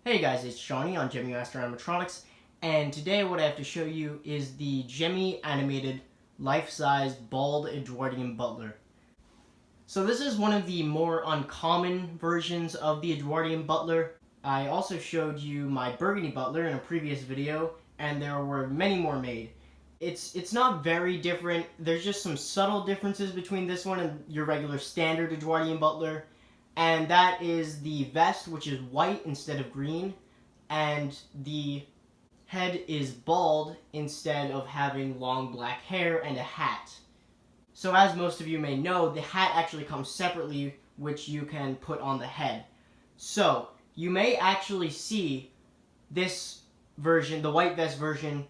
Hey guys, it's Johnny on Gemmy Master Animatronics, and today what I have to show you is the Gemmy animated life-size bald Edwardian Butler. So this is one of the more uncommon versions of the Edwardian Butler. I also showed you my Burgundy Butler in a previous video, and there were many more made. It's not very different. There's just some subtle differences between this one and your regular standard Edwardian Butler. And that is the vest, which is white instead of green, and the head is bald instead of having long black hair and a hat. So as most of you may know, the hat actually comes separately, which you can put on the head. So you may actually see this version, the white vest version,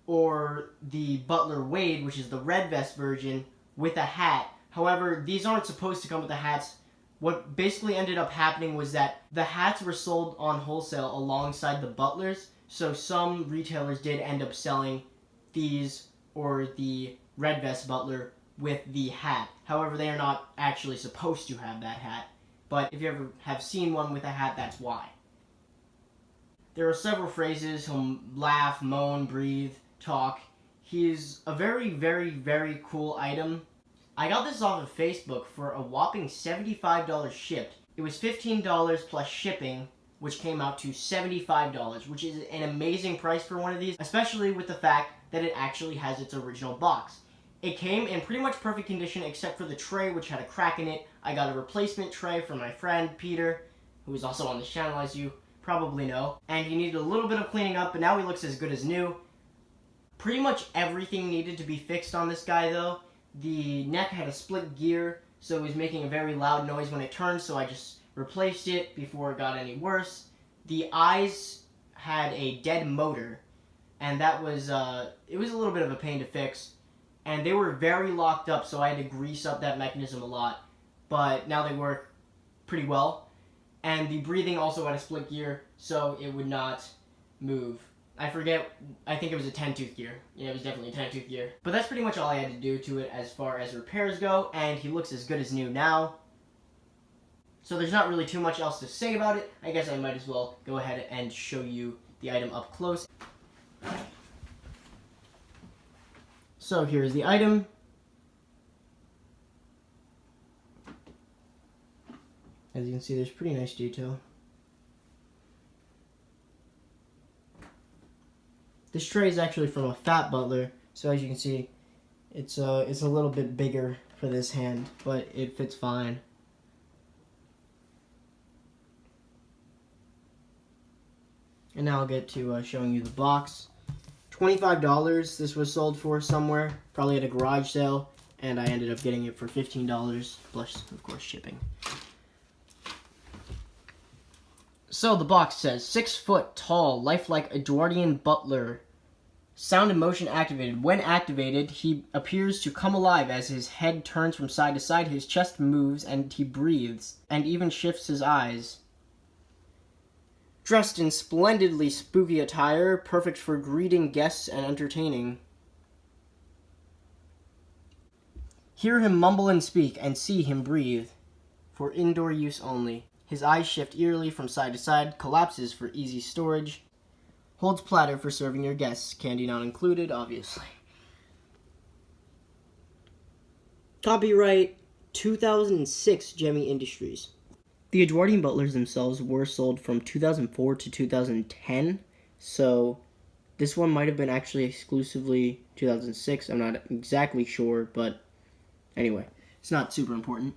or the Butler Wade, which is the red vest version, with a hat. However, these aren't supposed to come with the hats. What basically ended up happening was that the hats were sold on wholesale alongside the Butlers, so some retailers did end up selling these or the red vest Butler with the hat. However, they are not actually supposed to have that hat, but if you ever have seen one with a hat, that's why. There are several phrases. He'll laugh, moan, breathe, talk. He's a very, very, very cool item. I got this off of Facebook for a whopping $75 shipped. It was $15 plus shipping, which came out to $75, which is an amazing price for one of these, especially with the fact that it actually has its original box. It came in pretty much perfect condition except for the tray, which had a crack in it. I got a replacement tray from my friend Peter, who is also on this channel, as you probably know, and he needed a little bit of cleaning up, but now he looks as good as new. Pretty much everything needed to be fixed on this guy, though. The neck had a split gear, so it was making a very loud noise when it turned, so I just replaced it before it got any worse. The eyes had a dead motor, and that was, it was a little bit of a pain to fix. And they were very locked up, so I had to grease up that mechanism a lot. But now they work pretty well. And the breathing also had a split gear, so it would not move. I forget, I think it was a 10-tooth gear. Yeah, it was definitely a 10-tooth gear. But that's pretty much all I had to do to it as far as repairs go, and he looks as good as new now. So there's not really too much else to say about it. I guess I might as well go ahead and show you the item up close. So here's the item. As you can see, there's pretty nice detail. This tray is actually from a fat Butler, so as you can see, it's a little bit bigger for this hand, but it fits fine. And now I'll get to showing you the box. $25 this was sold for somewhere, probably at a garage sale, and I ended up getting it for $15, plus, of course, shipping. So the box says, 6 foot tall, lifelike Edwardian Butler. Sound and motion activated. When activated, he appears to come alive as his head turns from side to side, his chest moves, and he breathes, and even shifts his eyes. Dressed in splendidly spooky attire, perfect for greeting guests and entertaining. Hear him mumble and speak, and see him breathe. For indoor use only. His eyes shift eerily from side to side, collapses for easy storage, holds platter for serving your guests, candy not included, obviously. Copyright 2006 Gemmy Industries. The Edwardian Butlers themselves were sold from 2004 to 2010, so this one might have been actually exclusively 2006. I'm not exactly sure, but anyway, it's not super important.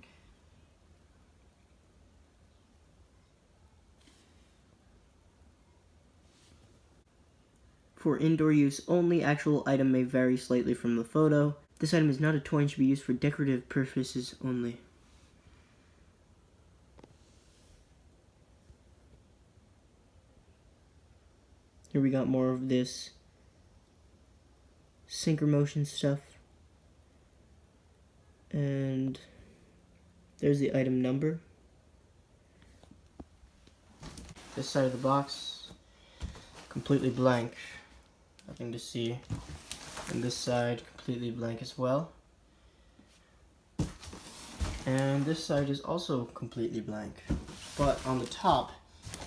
For indoor use only, actual item may vary slightly from the photo. This item is not a toy and should be used for decorative purposes only. Here we got more of this synchro motion stuff. And there's the item number. This side of the box, completely blank. Nothing to see. And this side, completely blank as well. And this side is also completely blank. But on the top,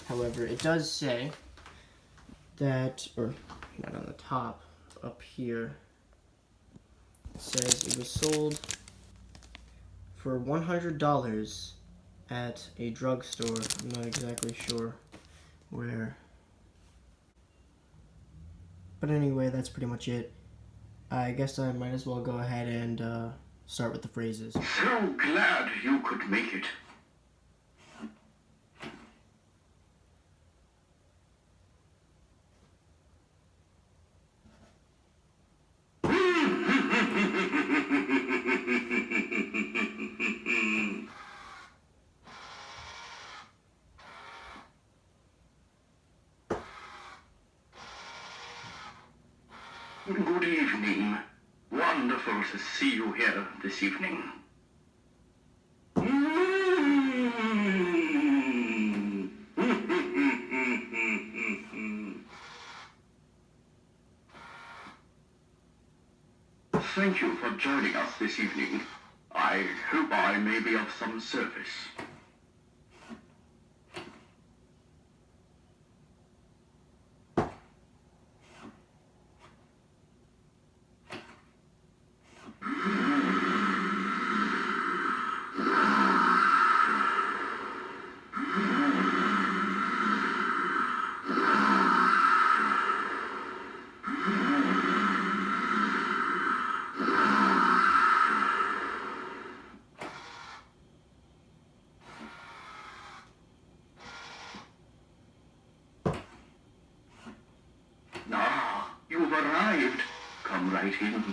However, it does say that, or not on the top, up here, it says it was sold for $100 at a drugstore. I'm not exactly sure where. But anyway, that's pretty much it. I guess I might as well go ahead and start with the phrases. So glad you could make it. Good evening. Wonderful to see you here this evening. Thank you for joining us this evening. I hope I may be of some service. Ah, you've arrived. Come right in.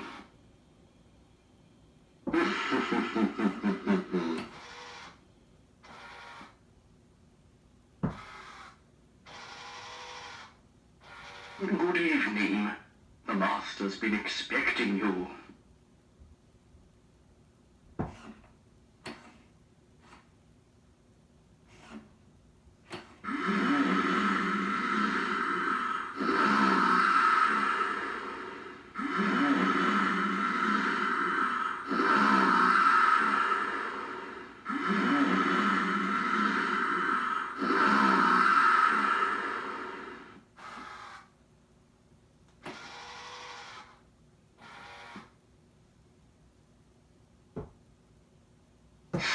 Good evening. The master's been expecting you.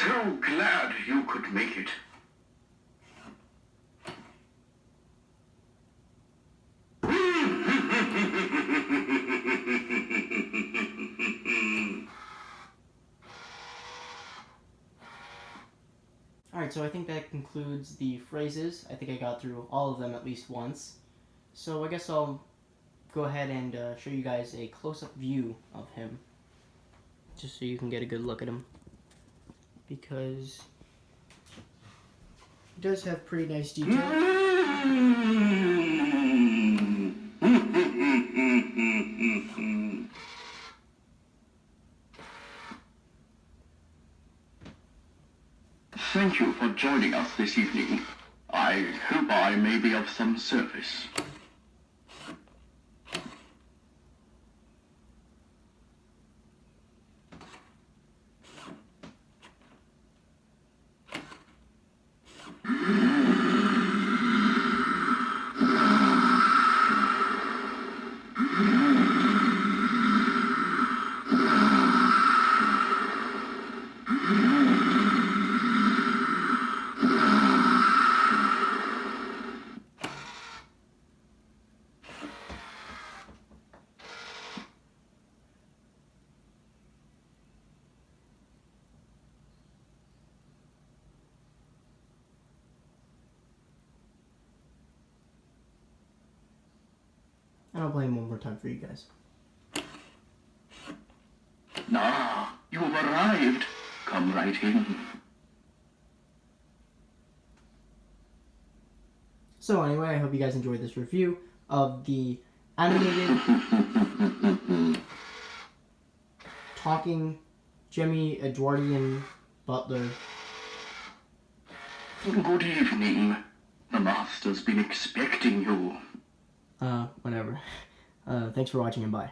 So glad you could make it. Alright, so I think that concludes the phrases. I think I got through all of them at least once. So I guess I'll go ahead and show you guys a close-up view of him, just so you can get a good look at him, because he does have pretty nice detail. Thank you for joining us this evening. I hope I may be of some service. And I'll play him one more time for you guys. Ah, you've arrived. Come right in. So anyway, I hope you guys enjoyed this review of the animated talking Gemmy Edwardian Butler. Good evening. The master's been expecting you. Whatever. Thanks for watching and bye.